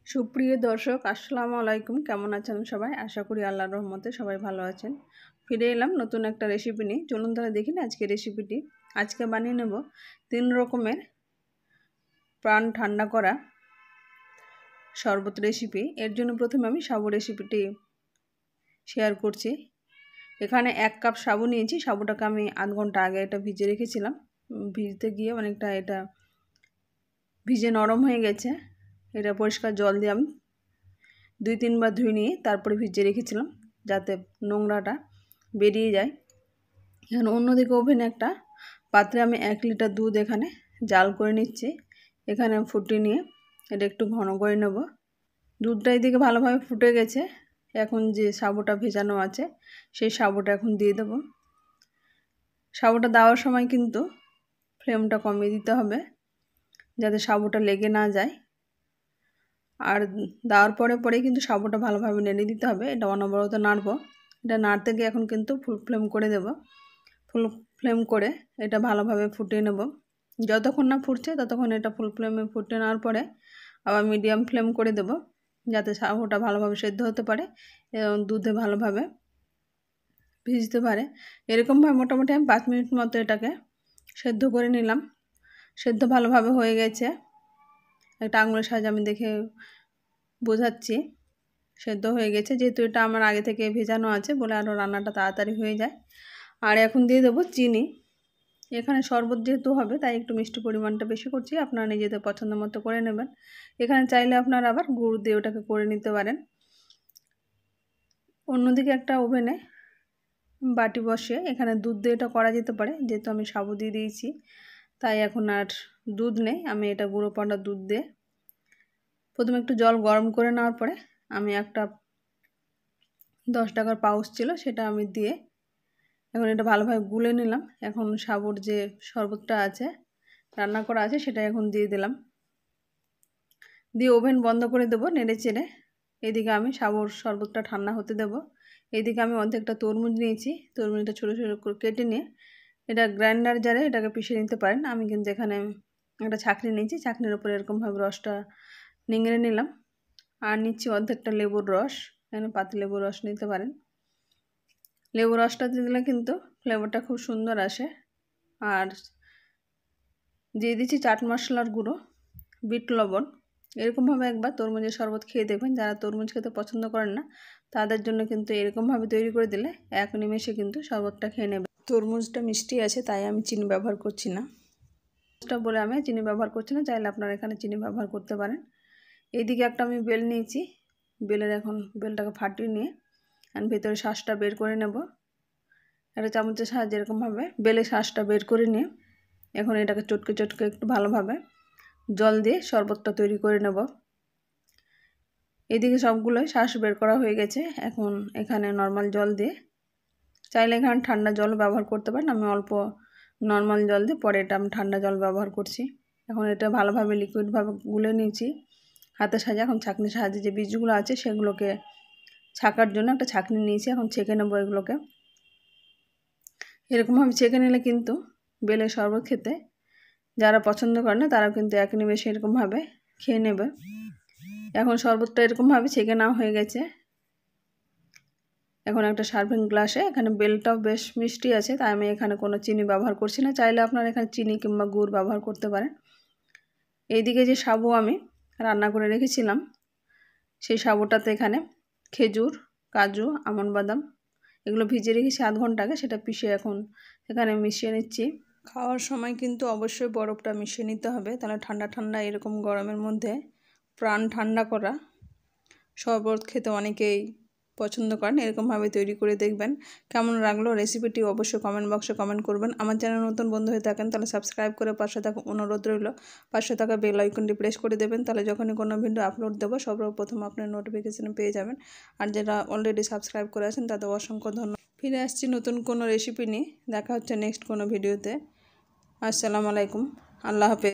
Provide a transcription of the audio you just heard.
সুপ্রিয় দর্শক আসসালামু আলাইকুম। কেমন আছেন সবাই? আশা করি আল্লাহর রহমতে সবাই ভালো আছেন। ফিরে এলাম নতুন একটা রেসিপি নিয়ে। চলুন তাহলে দেখি না আজকে রেসিপিটি। আজকে বানিয়ে নেব 3 রকমের প্রাণ ঠান্ডা করা শরবত রেসিপি। এর জন্য প্রথমে আমি সাবু রেসিপিটি শেয়ার করছি। এখানে 1 কাপ সাবু নিয়েছি। সাবুটাকে আমি আধ ঘন্টা আগে এটা ভিজে রেখেছিলাম। ভিজতে গিয়ে অনেকটা এটা ভিজে নরম হয়ে গেছে। এটা পরিষ্কার জল দিয়ে আমি 2-3 বার ধুয়ে নিয়ে তারপরে ভিজিয়ে রেখেছিলাম যাতে নোংরাটা বেরিয়ে যায়। এখন অন্যদিকে ওভেনে একটা পাত্রে আমি 1 লিটার দুধ এখানে জাল করে নিচ্ছি। এখানে ফুটিয়ে নিয়ে এটা একটু ঘন করে নেব। দুধটা এদিকে ভালোভাবে ফুটে গেছে। এখন যে সাবুটা ভেজানো আছে সেই সাবুটা এখন দিয়ে দেব। সাবুটা দেওয়ার সময় কিন্তু ফ্লেমটা কমিয়ে দিতে হবে যাতে সাবুটা লেগে না যায়। আর দেওয়ার পরে কিন্তু সাবুটা ভালোভাবে নেড়ে দিতে হবে। এটা অনবরত নাড়বো। এটা নাড়তে গিয়ে এখন কিন্তু ফুল ফ্লেম করে দেব। ফুল ফ্লেম করে এটা ভালোভাবে ফুটিয়ে নেব। যতক্ষণ না ফুটছে ততক্ষণ এটা ফুল ফ্লেমে ফুটিয়ে নেওয়ার পরে আবার মিডিয়াম ফ্লেম করে দেব যাতে সাবুটা ভালোভাবে সেদ্ধ হতে পারে এবং দুধে ভালোভাবে ভিজতে পারে। এরকমভাবে মোটামুটি আমি 5 মিনিট মতো এটাকে সেদ্ধ করে নিলাম। সেদ্ধ ভালোভাবে হয়ে গেছে। একটা আঙুলের সাহায্যে আমি দেখে বোঝাচ্ছি সেদ্ধ হয়ে গেছে, যেহেতু এটা আমার আগে থেকে ভেজানো আছে বলে আরও রান্নাটা তাড়াতাড়ি হয়ে যায়। আর এখন দিয়ে দেবো চিনি। এখানে শরবত যেহেতু হবে তাই একটু মিষ্টি পরিমাণটা বেশি করছি, আপনারা নিজেদের পছন্দ মতো করে নেবেন। এখানে চাইলে আপনারা আবার গুড় দিয়ে ওটাকে করে নিতে পারেন। অন্যদিকে একটা ওভেনে বাটি বসিয়ে এখানে দুধ দিয়ে এটা করা যেতে পারে, যেহেতু আমি সাবু দিয়ে দিয়েছি তাই এখন আর দুধ নেই। আমি এটা গুঁড়ো পাউডার দুধ দিয়ে প্রথমে একটু জল গরম করে নেওয়ার পরে আমি একটা 10 টাকার পাউচ ছিল সেটা আমি দিয়ে এখন এটা ভালোভাবে গুলে নিলাম। এখন সাবুর যে শরবতটা আছে রান্না করা আছে সেটা এখন দিয়ে দিলাম। দিয়ে ওভেন বন্ধ করে দেবো নেড়ে চেড়ে। এদিকে আমি সাবুর শরবতটা ঠান্ডা হতে দেব। এদিকে আমি অর্ধেকটা তরমুজ নিয়েছি। তরমুজটা ছোটো ছোটো করে কেটে নিয়ে এটা গ্রাইন্ডার জারে এটাকে পিষে নিতে পারেন। আমি কিন্তু এখানে একটা ছাঁকনি নিয়েছি, ছাঁকনির উপরে এরকমভাবে রসটা নিংড়ে নিলাম। আর নিচ্ছি অর্ধেকটা লেবুর রস। এখানে পাতি লেবুর রস নিতে পারেন। লেবু রসটা দিলে কিন্তু ফ্লেভারটা খুব সুন্দর আসে। আর দিয়ে দিচ্ছি চাট মশলার গুঁড়ো, বিট লবণ। এরকমভাবে একবার তরমুজের শরবত খেয়ে দেখবেন। যারা তরমুজ খেতে পছন্দ করেন না তাদের জন্য কিন্তু এরকমভাবে তৈরি করে দিলে এক নিমেষে কিন্তু শরবতটা খেয়ে নেবে। তরমুজটা মিষ্টি আছে তাই আমি চিনি ব্যবহার করছি না। বলে আমি চিনি ব্যবহার করছি না, চাইলে আপনারা এখানে চিনি ব্যবহার করতে পারেন। এইদিকে একটা আমি বেল নিয়েছি। এখন বেলটাকে ফাটিয়ে নিয়ে আমি ভেতরে শাঁসটা বের করে নেব। একটা চামচের সাহায্যে এরকমভাবে বেলে শাঁসটা বের করে নিয়ে এখন এটাকে চটকে চটকে একটু ভালোভাবে জল দিয়ে শরবতটা তৈরি করে নেব। এদিকে সবগুলোই শাঁস বের করা হয়ে গেছে। এখন এখানে নর্মাল জল দিয়ে, চাইলে এখানে ঠান্ডা জল ব্যবহার করতে পারেন। আমি অল্প নর্মাল জল দিয়ে পরে এটা আমি ঠান্ডা জল ব্যবহার করছি। এখন এটা ভালোভাবে লিকুইডভাবে গুলে নিয়েছি হাতের সাহায্যে। এখন ছাঁকনির সাহায্যে যে বীজগুলো আছে সেগুলোকে ছাকার জন্য একটা ছাঁকনি নিয়েছি। এখন ছেঁকে নেবো এগুলোকে। এরকমভাবে ছেঁকে নিলে কিন্তু বেলের শরবত খেতে যারা পছন্দ করে না তারা কিন্তু এক নিমেষে এরকমভাবে খেয়ে নেবে। এখন শরবতটা এরকমভাবে ছেঁকে নেওয়া হয়ে গেছে। এখন একটা সার্ভিং গ্লাসে, এখানে বেলটাও বেশ মিষ্টি আছে তাই আমি এখানে কোনো চিনি ব্যবহার করছি না। চাইলে আপনারা এখানে চিনি কিংবা গুড় ব্যবহার করতে পারেন। এইদিকে যে সাবু আমি রান্না করে রেখেছিলাম সেই সাবুটাতে এখানে খেজুর, কাজু, আমন্ড বাদাম এগুলো ভিজিয়ে রেখেছি আধ ঘন্টা আগে, সেটা পিষে এখন এখানে মিশিয়ে নিচ্ছি। খাওয়ার সময় কিন্তু অবশ্যই বরফটা মিশিয়ে নিতে হবে, তাহলে ঠান্ডা ঠান্ডা এরকম গরমের মধ্যে প্রাণ ঠান্ডা করা শরবত খেতে অনেকেই পছন্দ করেন। এরকমভাবে তৈরি করে দেখবেন। কেমন লাগলো রেসিপিটি অবশ্যই কমেন্ট বক্সে কমেন্ট করবেন। আমার চ্যানেল নতুন বন্ধু হয়ে থাকেন তাহলে সাবস্ক্রাইব করে পাশে থাকা অনুরোধ রইল, পাশে থাকা বেল আইকনটি প্রেস করে দেবেন। তাহলে যখনই কোনো ভিডিও আপলোড দেবো সর্বপ্রথম আপনার নোটিফিকেশান পেয়ে যাবেন। আর যারা অলরেডি সাবস্ক্রাইব করে আছেন তাদের অসংখ্য ধন্যবাদ। ফিরে আসছি নতুন কোনো রেসিপি নিয়ে। দেখা হচ্ছে নেক্সট কোনো ভিডিওতে। আসসালামু আলাইকুম, আল্লাহ হাফেজ।